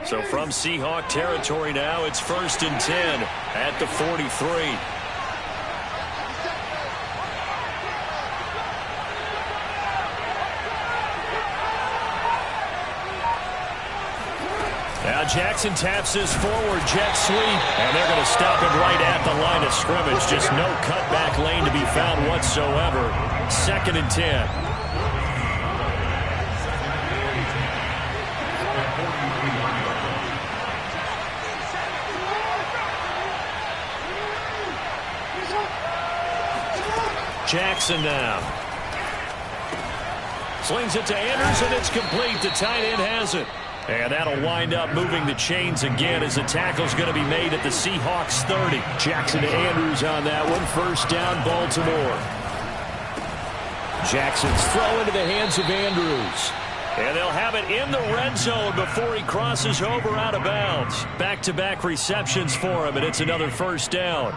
So from Seahawk territory now, it's 1st and 10 at the 43. Now Jackson taps this forward jet sweep, and they're going to stop it right at the line of scrimmage. Just no cutback lane to be found whatsoever. 2nd and 10. Jackson now. Slings it to Andrews, and it's complete. The tight end has it. And that'll wind up moving the chains again as the tackle's going to be made at the Seahawks 30. Jackson to Andrews on that one. 1st down, Baltimore. Jackson's throw into the hands of Andrews. And they'll have it in the red zone before he crosses over out of bounds. Back-to-back receptions for him, and it's another 1st down.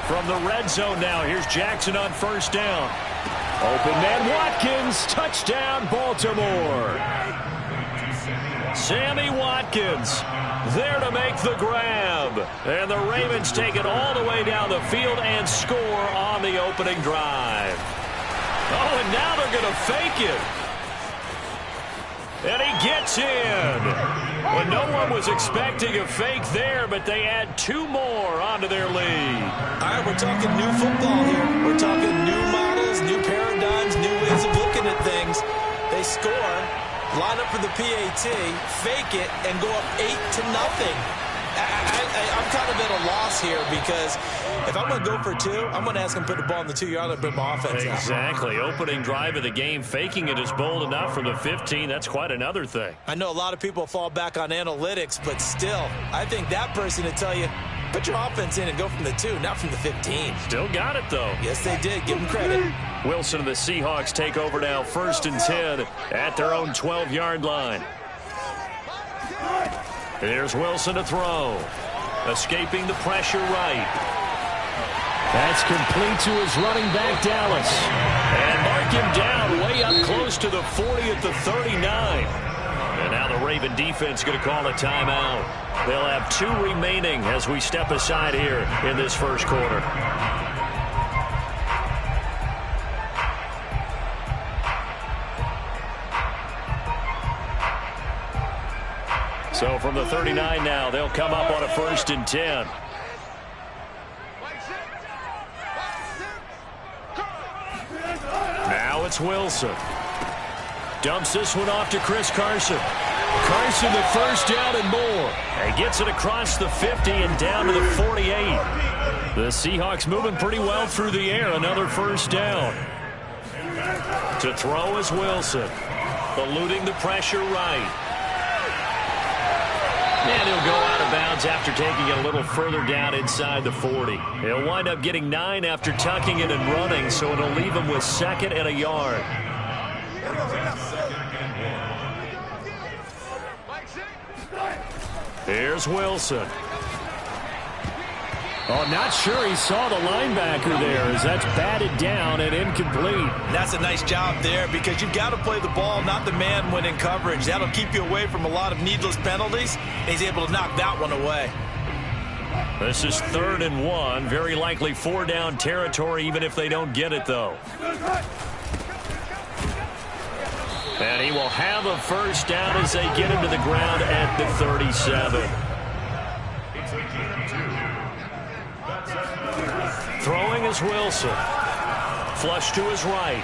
From the red zone now, here's Jackson on 1st down. Open man Watkins, touchdown Baltimore. Sammy Watkins there to make the grab. And the Ravens take it all the way down the field and score on the opening drive. Oh, and now they're going to fake it. And he gets in. Well, no one was expecting a fake there, but they add 2 more onto their lead. All right, we're talking new football here. We're talking new models, new paradigms, new ways of looking at things. They score, line up for the PAT, fake it, and go up 8-0. I'm kind of at a loss here because if I'm going to go for 2, I'm going to ask him to put the ball in the 2-yard line and put my offense out. Exactly. Opening drive of the game, faking it is bold enough from the 15. That's quite another thing. I know a lot of people fall back on analytics, but still, I think that person would tell you, put your offense in and go from the 2, not from the 15. Still got it, though. Yes, they did. Give them credit. Wilson and the Seahawks take over now, 1st and 10 at their own 12-yard line. Here's Wilson to throw. Escaping the pressure right. That's complete to his running back, Dallas. And mark him down way up close to the 40 at the 39. And now the Raven defense going to call a timeout. They'll have 2 remaining as we step aside here in this 1st quarter. So from the 39 now, they'll come up on a 1st and 10. Now it's Wilson. Dumps this one off to Chris Carson. Carson the 1st down and more. And gets it across the 50 and down to the 48. The Seahawks moving pretty well through the air. Another 1st down. To throw is Wilson. Eluding the pressure right. And he'll go out of bounds after taking it a little further down inside the 40. He'll wind up getting 9 after tucking it and running, so it'll leave him with 2nd and a yard. Here's Wilson. Oh, not sure he saw the linebacker there as that's batted down and incomplete. That's a nice job there because you've got to play the ball, not the man when in coverage. That'll keep you away from a lot of needless penalties. And he's able to knock that one away. This is 3rd and 1. Very likely 4-down territory even if they don't get it, though. And he will have a 1st down as they get him to the ground at the 37. Throwing is Wilson. Flush to his right.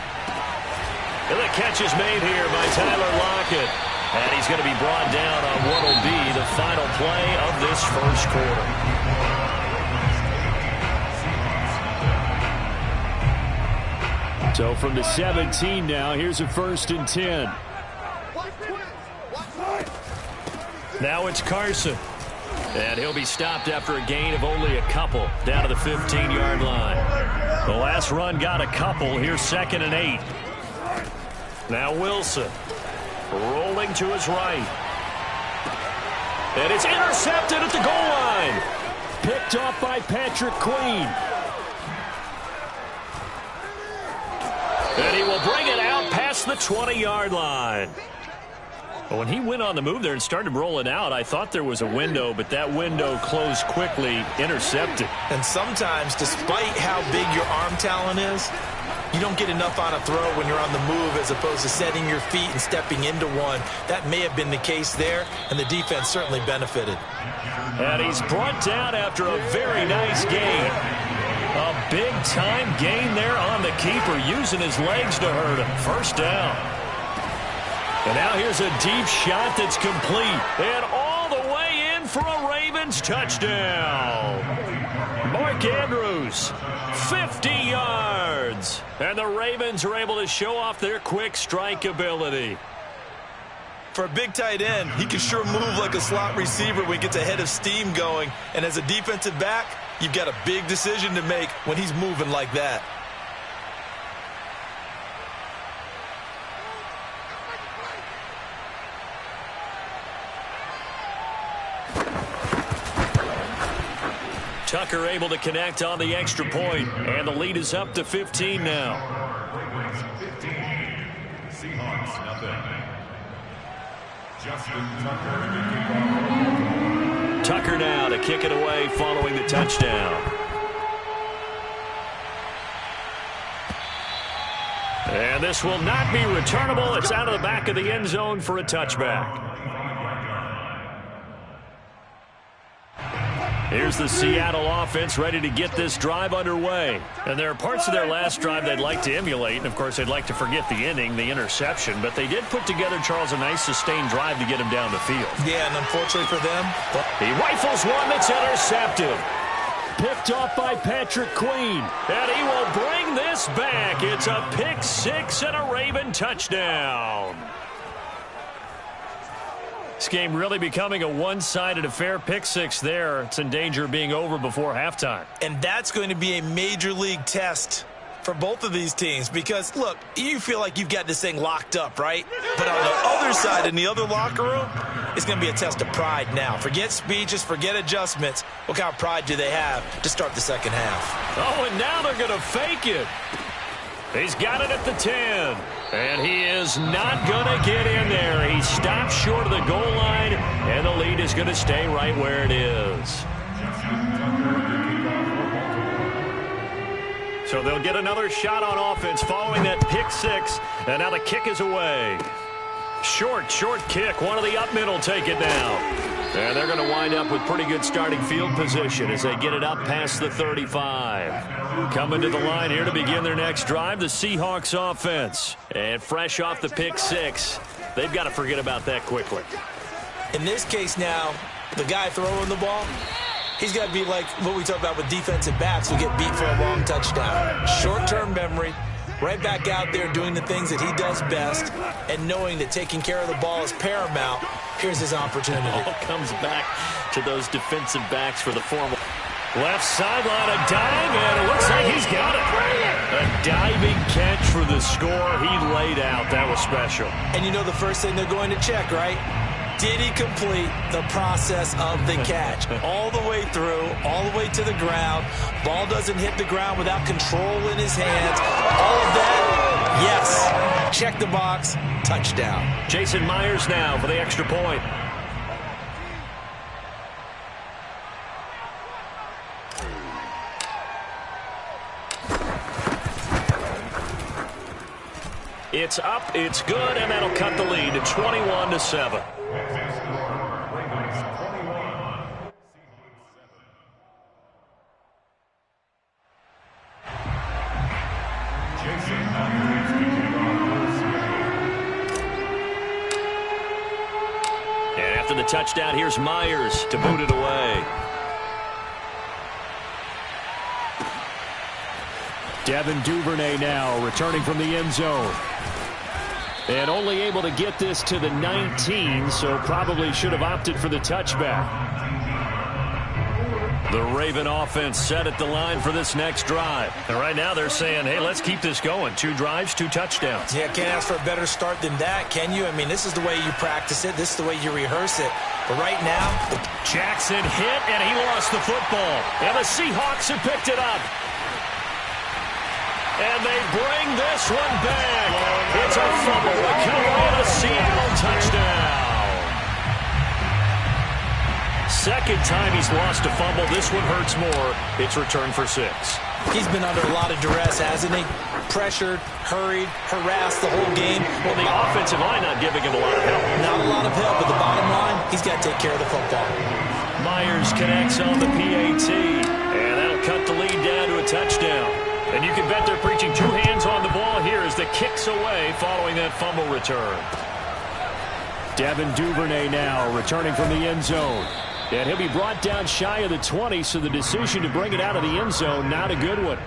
And the catch is made here by Tyler Lockett. And he's going to be brought down on what will be the final play of this 1st quarter. So from the 17 now, here's a 1st and 10. Now it's Carson. And he'll be stopped after a gain of only a couple down to the 15-yard line. The last run got a couple. Here's 2nd and 8. Now Wilson. Rolling to his right. And it's intercepted at the goal line. Picked off by Patrick Queen. And he will bring it out past the 20-yard line. When he went on the move there and started rolling out, I thought there was a window, but that window closed quickly, intercepted. And sometimes, despite how big your arm talent is, you don't get enough on a throw when you're on the move as opposed to setting your feet and stepping into one. That may have been the case there, and the defense certainly benefited. And he's brought down after a very nice gain. A big-time gain there on the keeper, using his legs to hurt him. First down. And now here's a deep shot that's complete. And all the way in for a Ravens touchdown. Mark Andrews, 50 yards. And the Ravens are able to show off their quick strike ability. For a big tight end, he can sure move like a slot receiver when he gets a head of steam going. And as a defensive back, you've got a big decision to make when he's moving like that. Tucker able to connect on the extra point, and the lead is up to 15 now. Tucker now to kick it away following the touchdown. And this will not be returnable. It's out of the back of the end zone for a touchback. Here's the Seattle offense ready to get this drive underway. And there are parts of their last drive they'd like to emulate. And, of course, they'd like to forget the inning, the interception. But they did put together, Charles, a nice sustained drive to get him down the field. Yeah, and unfortunately for them, he rifles one that's intercepted. Picked off by Patrick Queen. And he will bring this back. It's a pick six and a Raven touchdown. This game really becoming a one-sided affair. Pick six there. It's in danger of being over before halftime. And that's going to be a major league test for both of these teams because, look, you feel like you've got this thing locked up, right? But on the other side, in the other locker room, it's going to be a test of pride now. Forget speeches, forget adjustments. What kind of pride do they have to start the second half? Oh, and now they're going to fake it. He's got it at the 10. And he is not going to get in there. He stops short of the goal line, and the lead is going to stay right where it is. So they'll get another shot on offense following that pick six, and now the kick is away. Short kick. One of the up middle take it down. And they're going to wind up with pretty good starting field position as they get it up past the 35. Coming to the line here to begin their next drive, the Seahawks offense. And fresh off the pick six, they've got to forget about that quickly. In this case now, the guy throwing the ball, he's got to be like what we talk about with defensive backs who get beat for a long touchdown. Short-term memory. Right back out there doing the things that he does best and knowing that taking care of the ball is paramount. Here's his opportunity. All comes back to those defensive backs for the formal. Left sideline, a dive, and it looks like he's got it. A diving catch for the score. He laid out. That was special. And you know the first thing they're going to check, right? Did he complete the process of the catch? All the way through, all the way to the ground. Ball doesn't hit the ground without control in his hands. All of that, yes. Check the box, touchdown. Jason Myers now for the extra point. It's up, it's good, and that'll cut the lead to 21-7. And after the touchdown, here's Myers to boot it away. Devin Duvernay now returning from the end zone. And only able to get this to the 19, so probably should have opted for the touchback. The Raven offense set at the line for this next drive. And right now they're saying, hey, let's keep this going. 2 drives, 2 touchdowns. Yeah, can't ask for a better start than that, can you? I mean, this is the way you practice it. This is the way you rehearse it. But right now, Jackson hit, and he lost the football. And the Seahawks have picked it up. And they bring this one back. It's a fumble recovery and a Seattle touchdown. Second time he's lost a fumble. This one hurts more. It's returned for 6. He's been under a lot of duress, hasn't he? Pressured, hurried, harassed the whole game. Well, the offensive line not giving him a lot of help. Not a lot of help, but the bottom line, he's got to take care of the football. Myers connects on the PAT, and that'll cut the lead down to a touchdown. And you can bet they're preaching 2 hands on the ball here as the kick's away following that fumble return. Devin Duvernay now returning from the end zone. And he'll be brought down shy of the 20, so the decision to bring it out of the end zone, not a good one.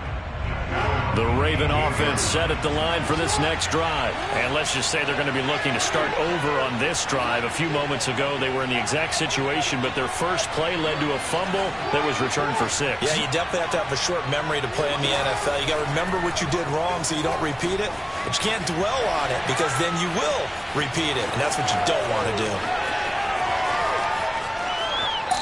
The Raven offense set at the line for this next drive. And let's just say they're going to be looking to start over on this drive. A few moments ago, they were in the exact situation, but their first play led to a fumble that was returned for 6. Yeah, you definitely have to have a short memory to play in the NFL. You got to remember what you did wrong so you don't repeat it. But you can't dwell on it because then you will repeat it, and that's what you don't want to do.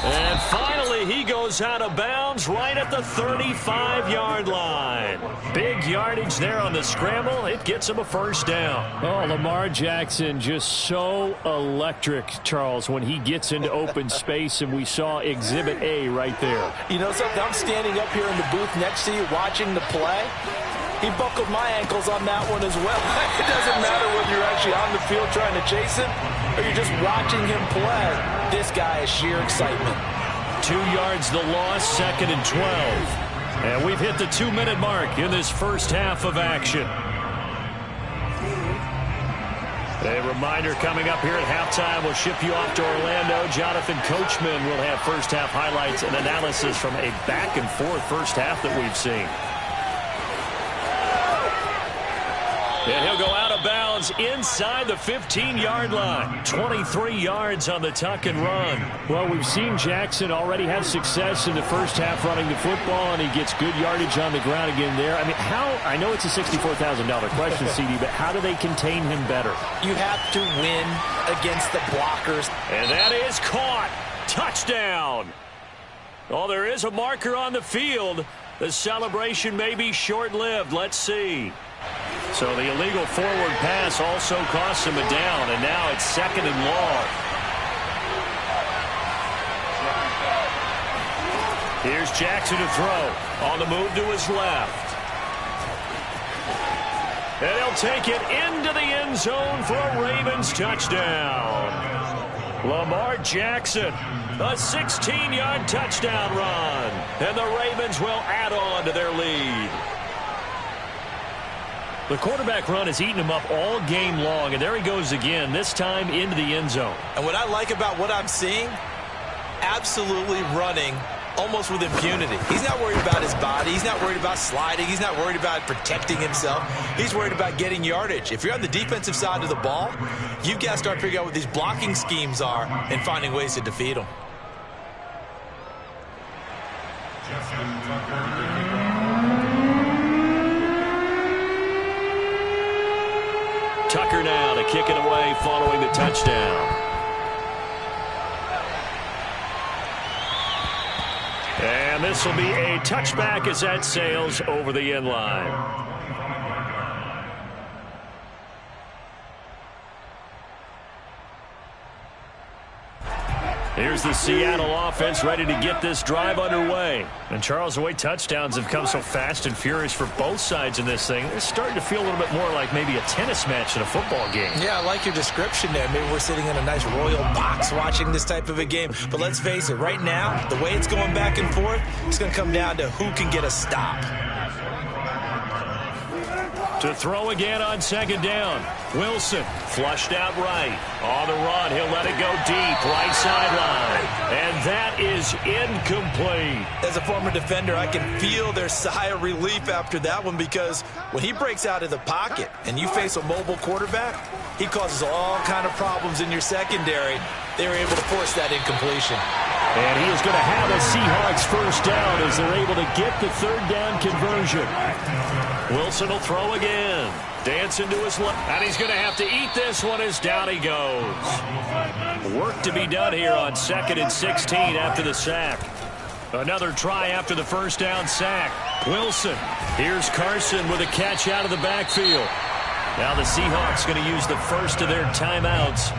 And finally, he goes out of bounds right at the 35-yard line. Big yardage there on the scramble. It gets him a first down. Oh, Lamar Jackson just so electric, Charles, when he gets into open space, and we saw Exhibit A right there. You know something? I'm standing up here in the booth next to you watching the play. He buckled my ankles on that one as well. It doesn't matter whether you're actually on the field trying to chase him or you're just watching him play. This guy is sheer excitement. 2 yards the loss, 2nd and 12. And we've hit the 2-minute mark in this first half of action. A reminder coming up here at halftime. We'll ship you off to Orlando. Jonathan Coachman will have first half highlights and analysis from a back-and-forth first half that we've seen. And he'll go out of bounds inside the 15-yard line. 23 yards on the tuck and run. Well, we've seen Jackson already have success in the first half running the football, and he gets good yardage on the ground again there. I mean, I know it's a $64,000 question, CD, but how do they contain him better? You have to win against the blockers. And that is caught. Touchdown. Oh, there is a marker on the field. The celebration may be short-lived. Let's see. So the illegal forward pass also costs him a down, and now it's 2nd and long. Here's Jackson to throw. On the move to his left. And he'll take it into the end zone for a Ravens touchdown. Lamar Jackson, a 16-yard touchdown run. And the Ravens will add on to their lead. The quarterback run has eaten him up all game long, and there he goes again, this time into the end zone. And what I like about what I'm seeing, absolutely running almost with impunity. He's not worried about his body. He's not worried about sliding. He's not worried about protecting himself. He's worried about getting yardage. If you're on the defensive side of the ball, you've got to start figuring out what these blocking schemes are and finding ways to defeat them. Tucker now to kick it away following the touchdown. And this will be a touchback as that sails over the end line. Here's the Seattle offense ready to get this drive underway. And Charles, the way touchdowns have come so fast and furious for both sides in this thing, it's starting to feel a little bit more like maybe a tennis match than a football game. Yeah, I like your description there. Maybe we're sitting in a nice royal box watching this type of a game. But let's face it, right now, the way it's going back and forth, it's going to come down to who can get a stop. To throw again on 2nd down. Wilson flushed out right. On the run, he'll let it go deep, right sideline. And that is incomplete. As a former defender, I can feel their sigh of relief after that one, because when he breaks out of the pocket and you face a mobile quarterback, he causes all kind of problems in your secondary. They were able to force that incompletion. And he is going to have a Seahawks first down as they're able to get the third down conversion. Wilson will throw again. Dancing to his left. And he's going to have to eat this one as down he goes. Work to be done here on 2nd and 16 after the sack. Another try after the first down sack. Wilson. Here's Carson with a catch out of the backfield. Now the Seahawks going to use the first of their timeouts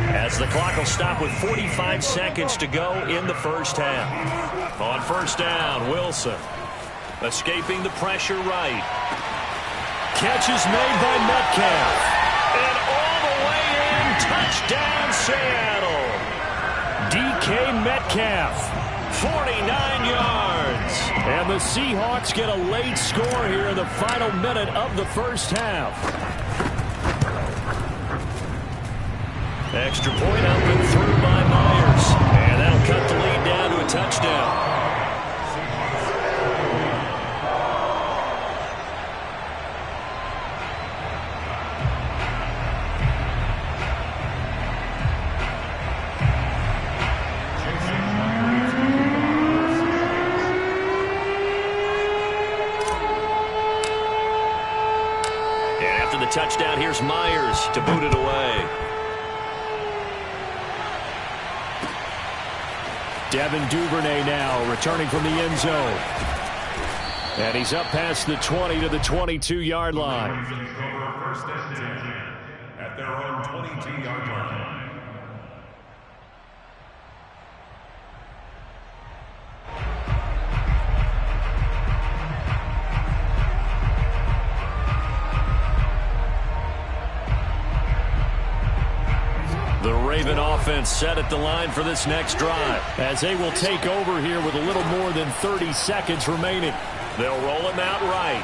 as the clock will stop with 45 seconds to go in the first half. On first down, Wilson. Escaping the pressure right. Catch is made by Metcalf. And all the way in, touchdown Seattle. DK Metcalf, 49 yards. And the Seahawks get a late score here in the final minute of the first half. Extra point up and through by Myers. And that'll cut the lead down to a touchdown. And after the touchdown, here's Myers to boot it away. Devin Duvernay now returning from the end zone. And he's up past the 20 to the 22-yard line. At their own 22-yard line. The Raven offense set at the line for this next drive as they will take over here with a little more than 30 seconds remaining. They'll roll him out right.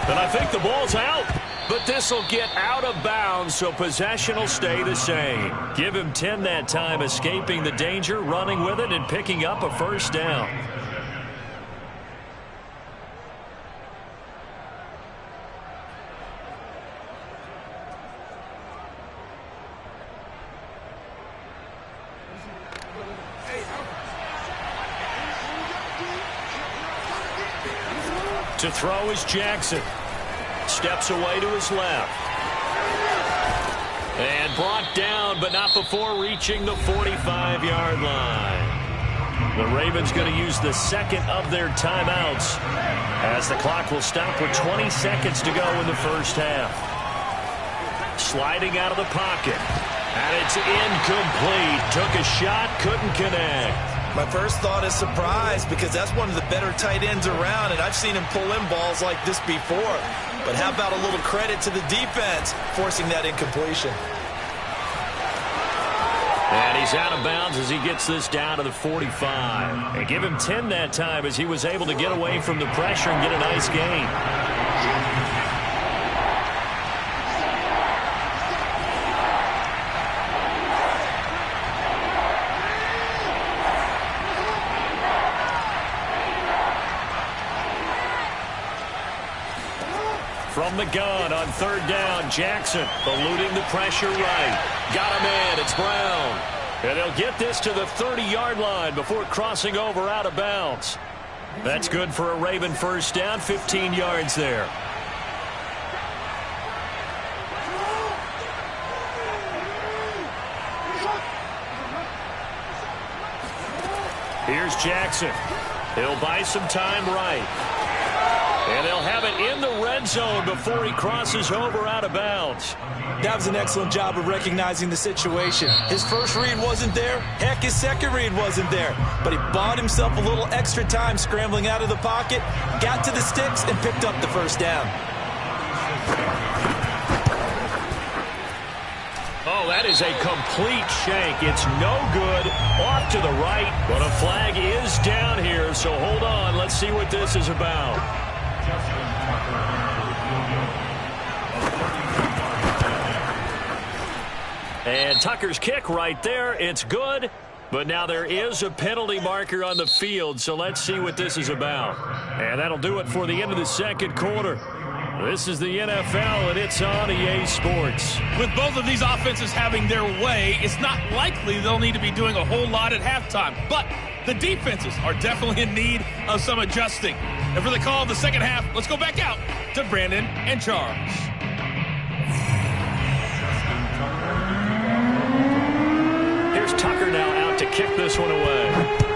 And I think the ball's out. But this will get out of bounds, so possession will stay the same. Give him 10 that time, escaping the danger, running with it, and picking up a first down. To throw is Jackson. Steps away to his left. And brought down, but not before reaching the 45-yard line. The Ravens going to use the second of their timeouts as the clock will stop with 20 seconds to go in the first half. Sliding out of the pocket. And it's incomplete. Took a shot, couldn't connect. My first thought is surprise because that's one of the better tight ends around, and I've seen him pull in balls like this before. But how about a little credit to the defense forcing that incompletion? And he's out of bounds as he gets this down to the 45. And give him 10 that time as he was able to get away from the pressure and get a nice gain. From the gun on third down, Jackson eluding the pressure right. Got him in. It's Brown. And he'll get this to the 30-yard line before crossing over out of bounds. That's good for a Raven first down, 15 yards there. Here's Jackson. He'll buy some time right. And they'll have it in the red zone before he crosses over out of bounds. That was an excellent job of recognizing the situation. His first read wasn't there. Heck, his second read wasn't there. But he bought himself a little extra time scrambling out of the pocket, got to the sticks, and picked up the first down. Oh, that is a complete shank. It's no good. Off to the right. But a flag is down here, so hold on. Let's see what this is about. And Tucker's kick right there. It's good. But now there is a penalty marker on the field, so let's see what this is about. And that'll do it for the end of the second quarter. This is the NFL, and it's on EA Sports. With both of these offenses having their way, it's not likely they'll need to be doing a whole lot at halftime. But the defenses are definitely in need of some adjusting. And for the call of the second half, let's go back out to Brandon and Charles. Here's Tucker now out to kick this one away.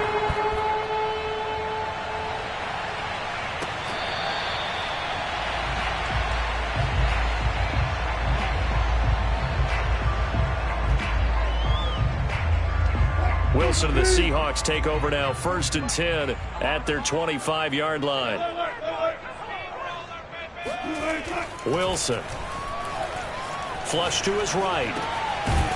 Wilson and the Seahawks take over now, 1st and 10 at their 25-yard line. Wilson. Flush to his right.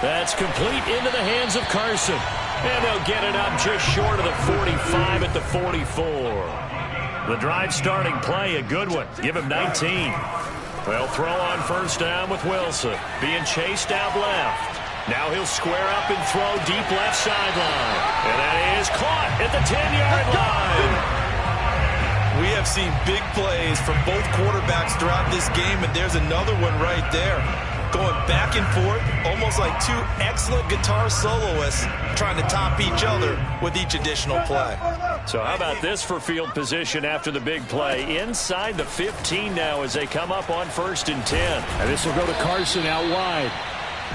That's complete into the hands of Carson. And they'll get it up just short of the 45 at the 44. The drive starting play, a good one. Give him 19. They'll throw on 1st down with Wilson. Being chased out left. Now he'll square up and throw deep left sideline. And that is caught at the 10-yard line. We have seen big plays from both quarterbacks throughout this game, and there's another one right there. Going back and forth, almost like two excellent guitar soloists trying to top each other with each additional play. So how about this for field position after the big play? Inside the 15 now as they come up on 1st and 10. And this will go to Carson out wide.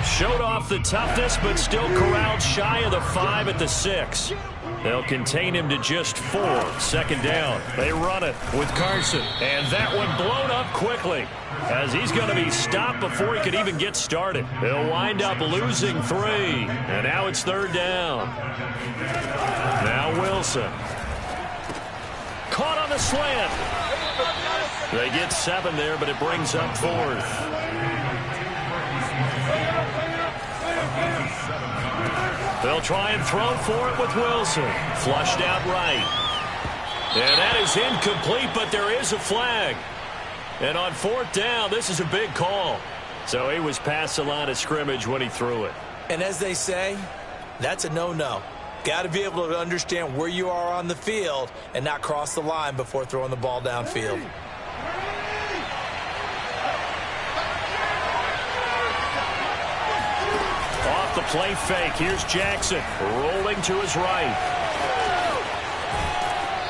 Showed off the toughness, but still corralled shy of the 5 at the 6. They'll contain him to just 4. 2nd down. They run it with Carson. And that one blown up quickly as he's going to be stopped before he could even get started. They'll wind up losing 3. And now it's 3rd down. Now Wilson. Caught on the slant. They get 7 there, but it brings up 4th. They'll try and throw for it with Wilson. Flushed out right. And that is incomplete, but there is a flag. And on 4th down, this is a big call. So he was past the line of scrimmage when he threw it. And as they say, that's a no-no. Got to be able to understand where you are on the field and not cross the line before throwing the ball downfield. Off the play fake. Here's Jackson rolling to his right.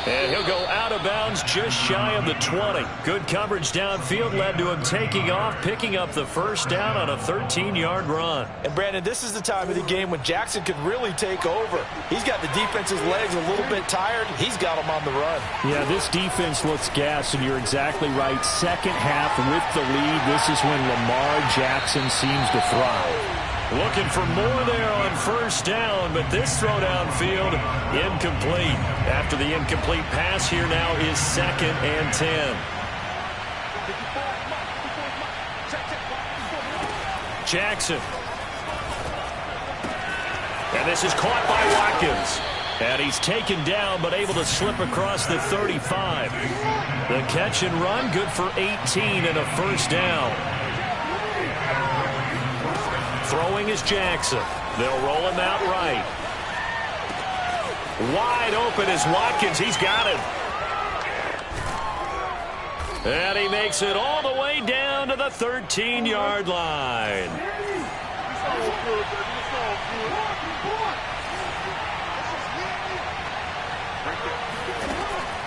And he'll go out of bounds just shy of the 20. Good coverage downfield led to him taking off, picking up the 1st down on a 13-yard run. And, Brandon, this is the time of the game when Jackson could really take over. He's got the defense's legs a little bit tired. He's got them on the run. Yeah, this defense looks gassed, and you're exactly right. 2nd half with the lead, this is when Lamar Jackson seems to thrive. Looking for more there on 1st down, but this throw downfield incomplete. After the incomplete pass, here now is 2nd and 10. Jackson. And this is caught by Watkins. And he's taken down, but able to slip across the 35. The catch and run, good for 18 and a 1st down. Throwing is Jackson. They'll roll him out right. Wide open is Watkins. He's got it. And he makes it all the way down to the 13-yard line.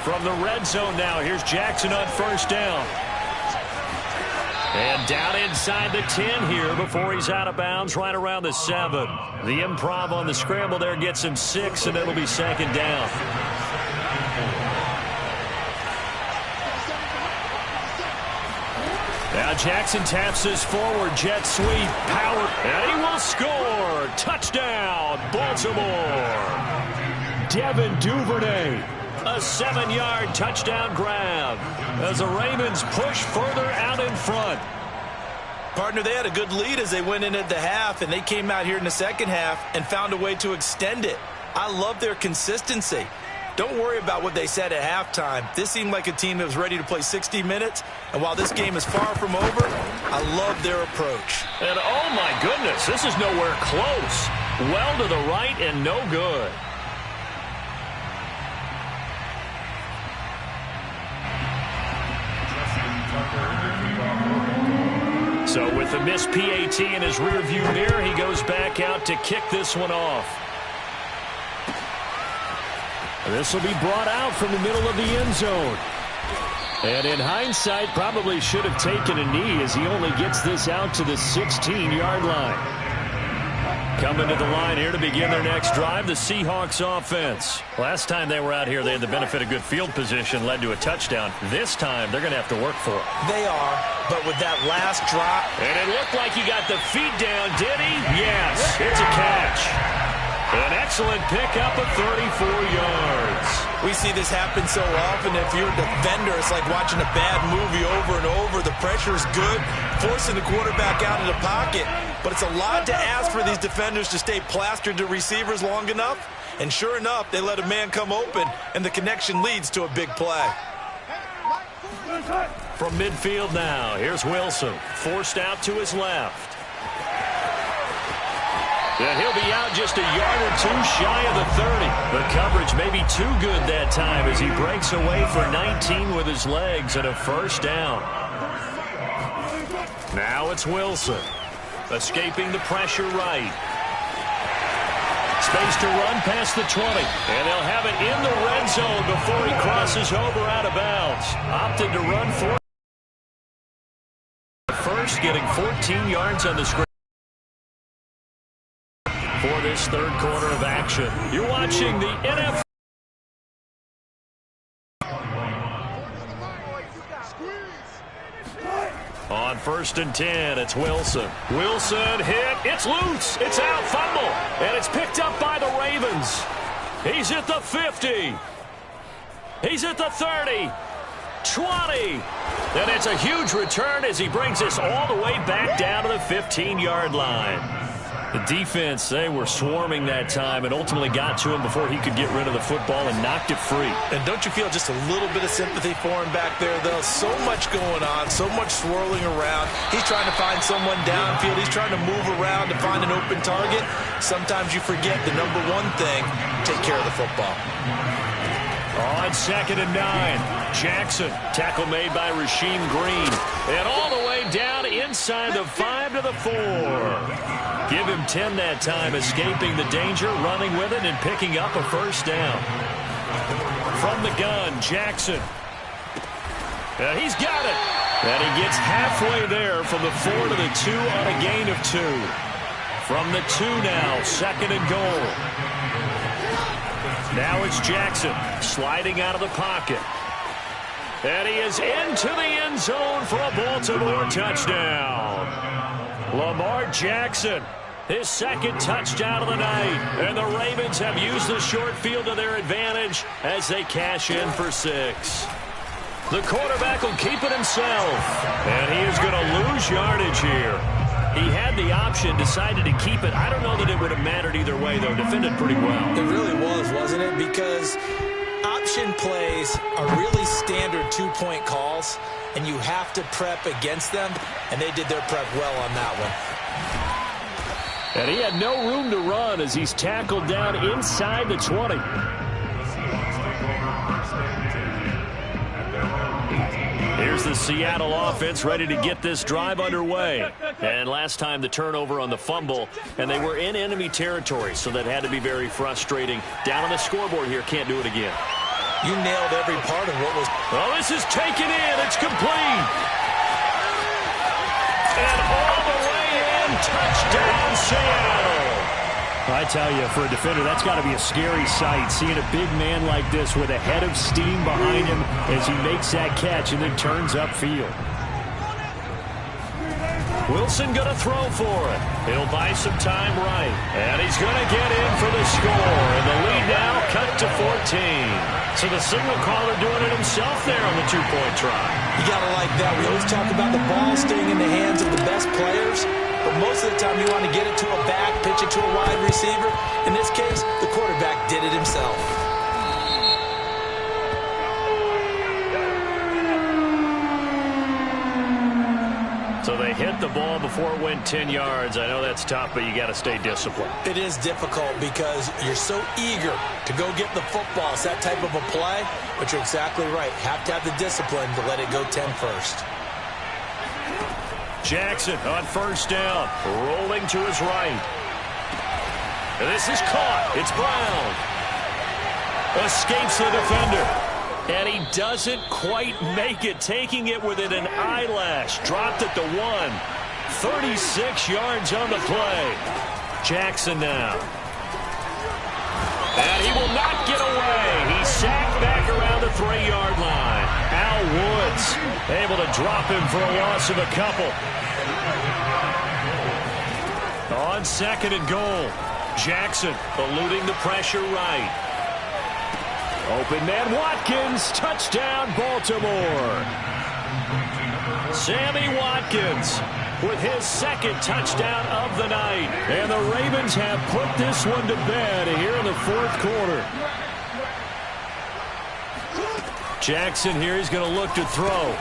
From the red zone now, here's Jackson on 1st down. And down inside the 10 here before he's out of bounds right around the 7. The improv on the scramble there gets him 6, and it'll be 2nd down. Now Jackson taps this forward, jet sweep, power, and he will score. Touchdown, Baltimore. Devin Duvernay. A 7-yard touchdown grab as the Ravens push further out in front. Partner, they had a good lead as they went in at the half, and they came out here in the 2nd half and found a way to extend it. I love their consistency. Don't worry about what they said at halftime. This seemed like a team that was ready to play 60 minutes, and while this game is far from over, I love their approach. And oh my goodness, this is nowhere close. Well to the right and no good. With a missed PAT in his rearview mirror, he goes back out to kick this one off. This will be brought out from the middle of the end zone. And in hindsight, probably should have taken a knee as he only gets this out to the 16-yard line. Coming to the line here to begin their next drive, the Seahawks offense. Last time they were out here, they had the benefit of good field position, led to a touchdown. This time, they're going to have to work for it. They are, but with that last drop. And it looked like he got the feet down, did he? Yes, it's a catch. An excellent pickup of 34 yards. We see this happen so often. If you're a defender, it's like watching a bad movie over and over. The pressure is good, forcing the quarterback out of the pocket. But it's a lot to ask for these defenders to stay plastered to receivers long enough. And sure enough, they let a man come open, and the connection leads to a big play. From midfield now, here's Wilson, forced out to his left. And he'll be out just a yard or two shy of the 30. The coverage may be too good that time as he breaks away for 19 with his legs and a first down. Now it's Wilson, escaping the pressure right. Space to run past the 20. And they'll have it in the red zone before he crosses over out of bounds. Opted to run for first, getting 14 yards on the script for this third quarter of action. You're watching the NFL. On 1st and 10, it's Wilson. Wilson hit. It's loose. It's out. Fumble. And it's picked up by the Ravens. He's at the 50. He's at the 30. 20. And it's a huge return as he brings us all the way back down to the 15-yard line. The defense, they were swarming that time and ultimately got to him before he could get rid of the football and knocked it free. And don't you feel just a little bit of sympathy for him back there, though? So much going on, so much swirling around. He's trying to find someone downfield. He's trying to move around to find an open target. Sometimes you forget the number one thing, take care of the football. On 2nd and 9, Jackson, tackle made by Rasheem Green. And all the way down inside the 5 to the 4. Give him 10 that time, escaping the danger, running with it, and picking up a first down. From the gun, Jackson. He's got it. And he gets halfway there from the 4 to the 2 on a gain of 2. From the 2 now, 2nd and goal. Now it's Jackson sliding out of the pocket. And he is into the end zone for a Baltimore touchdown. Lamar Jackson, his second touchdown of the night. And the Ravens have used the short field to their advantage as they cash in for 6. The quarterback will keep it himself. And he is going to lose yardage here. He had the option, decided to keep it. I don't know that it would have mattered either way, though. Defended pretty well. It really was, wasn't it? Because option plays are really standard 2-point calls, and you have to prep against them, and they did their prep well on that one. And he had no room to run as he's tackled down inside the 20. Here's the Seattle offense ready to get this drive underway. And last time the turnover on the fumble, and they were in enemy territory, so that had to be very frustrating. Down on the scoreboard here, can't do it again. You nailed every part of what was. Well, this is taken in. It's complete. And all the way in, touchdown Seattle. I tell you, for a defender, that's got to be a scary sight, seeing a big man like this with a head of steam behind him as he makes that catch and then turns upfield. Wilson going to throw for it. He'll buy some time right. And he's going to get in for the score. And the lead now cut to 14. So the signal caller doing it himself there on the 2-point try. You got to like that. We always talk about the ball staying in the hands of the best players. But most of the time you want to get it to a back, pitch it to a wide receiver. In this case, the quarterback did it himself. So they hit the ball before it went 10 yards. I know that's tough, but you got to stay disciplined. It is difficult because you're so eager to go get the football. It's that type of a play, but you're exactly right. Have to have the discipline to let it go 10 first. Jackson on first down, rolling to his right. This is caught. It's Brown. Escapes the defender. And he doesn't quite make it, taking it within an eyelash. Dropped at the 1. 36 yards on the play. Jackson now. And he will not get away. He's sacked back around the 3-yard line. Al Woods able to drop him for a loss of a couple. On 2nd and goal. Jackson eluding the pressure right. Open man Watkins. Touchdown Baltimore. Sammy Watkins with his 2nd touchdown of the night. And the Ravens have put this one to bed here in the 4th quarter. Jackson here is going to look to throw.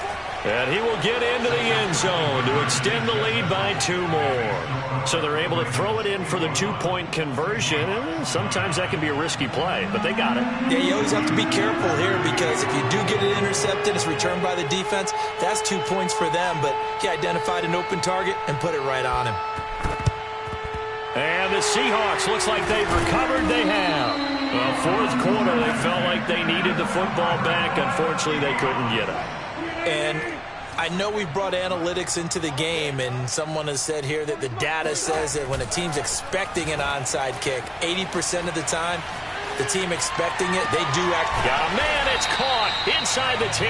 And he will get into the end zone to extend the lead by 2 more. So they're able to throw it in for the 2-point conversion. And sometimes that can be a risky play, but they got it. Yeah, you always have to be careful here because if you do get it intercepted, it's returned by the defense. That's 2 points for them, but he identified an open target and put it right on him. And the Seahawks, looks like they've recovered. They have. Well, 4th quarter, they felt like they needed the football back. Unfortunately, they couldn't get it. And I know we brought analytics into the game, and someone has said here that the data says that when a team's expecting an onside kick, 80% of the time, the team expecting it, they do act. Got a man, it's caught inside the 10.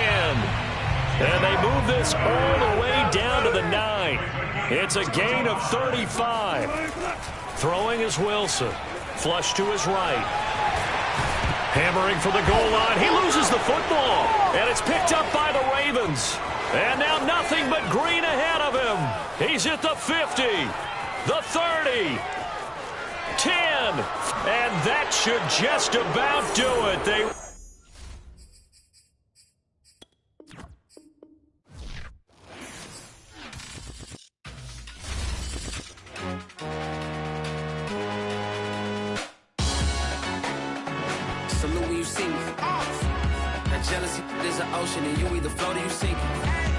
And they move this all the way down to the 9. It's a gain of 35. Throwing is Wilson. Flush to his right. Hammering for the goal line. He loses the football. And it's picked up by the Ravens. And now nothing but green ahead of him. He's at the 50, the 30, 10. And that should just about do it. Salute when you see me. That jealousy is an ocean, and you either float or you sink it.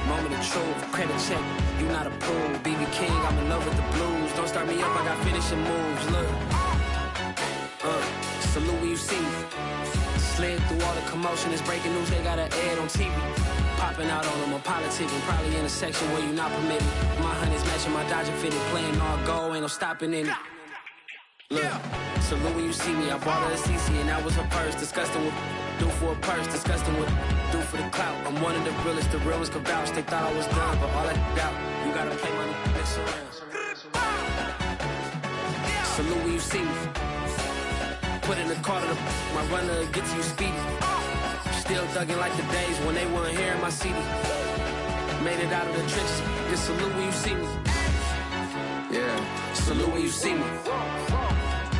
Moment of truth, credit check, you not approved. BB King, I'm in love with the blues. Don't start me up, I got finishing moves. Look, salute when you see me. Slid through all the commotion, it's breaking news, they got an ad on TV. Popping out on them, I'm politicking, probably in a section where you not permitted. My honey's matching my Dodger fitted, playing all goal, ain't no stopping in it. Look, salute when you see me. I bought her a CC and that was her purse. Disgusting with do for a purse. Disgusting with do for the clout. I'm one of the realest. The realest could vouch. They thought I was done, but all that out. You gotta play my next around. Salute when you see me. Put in the car to my runner gets you speedy. Still thugging like the days when they weren't here in my CD. Made it out of the trenches. Just salute when you see me. Yeah, salute when you see me.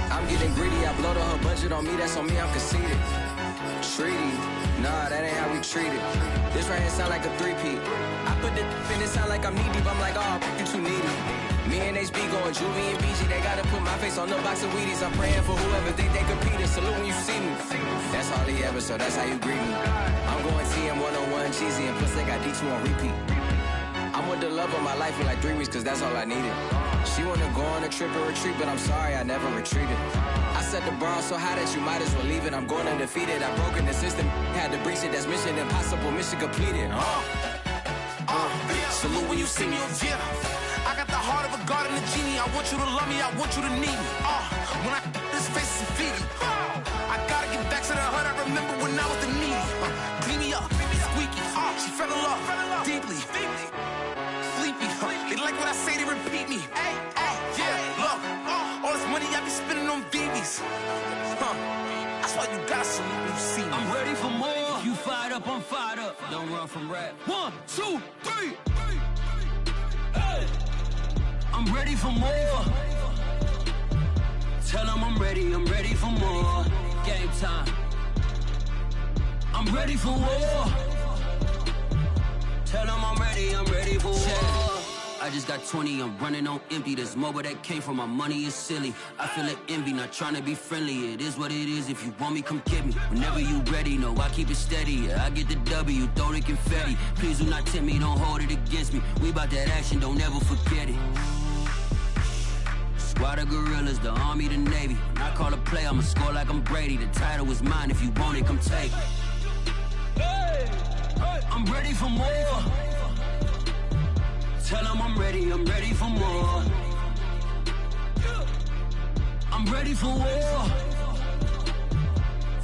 I'm getting greedy, I blowed her budget on me, that's on me, I'm conceited. Treaty, nah, that ain't how we treat it. This right here sound like a 3-peat. I put the in it sound like I'm knee deep, I'm like, oh, you too needy. Me and HB going Juvie and BG, they gotta put my face on no box of Wheaties. I'm praying for whoever think they competed, salute when you see me. That's all he ever, so that's how you greet me. I'm going TM 101 cheesy, and plus they got D2 on repeat. I'm with the love of my life for like 3 weeks, cause that's all I needed. She wanna go on a trip and retreat, but I'm sorry, I never retreated. I set the bar so high that you might as well leave it. I'm going undefeated, I broke in the system, had to breach it, that's mission impossible, mission completed. Salute when you see me, yeah. I got the heart of a god and a genie. I want you to love me, I want you to need me. When I this face is feedy. I gotta get back to the hood, I remember when I was the needy. Clean me up, squeaky. She fell in love, deeply. Sleepy, they like what I say, they repeat me. Yeah, look, all this money I be spending on BBs. That's why you gotta salute when you see me. I'm ready for more. You fired up, I'm fired up. Don't run from rap. 1, 2, 3. Hey. I'm ready for more. Tell them I'm ready for more. Game time. I'm ready for war. Tell them I'm ready for war. I I just got 20, I'm running on empty. There's more where that came from, my money is silly. I feel it envy, not trying to be friendly. It is what it is, if you want me, come get me. Whenever you ready, no, I keep it steady. Yeah, I get the W, throw the confetti. Please do not tempt me, don't hold it against me. We bout that action, don't ever forget it. Squad of gorillas, the army, the navy. When I call a play, I'ma score like I'm Brady. The title is mine, if you want it, come take it. I'm ready for more. Tell them I'm ready for more. I'm ready for war.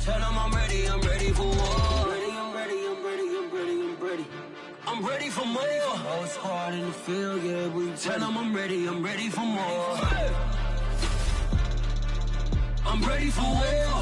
Tell them I'm ready for war. I'm ready. I'm ready for more. Oh, it's hard in the field, yeah, we tell them I'm ready for more. I'm ready for war.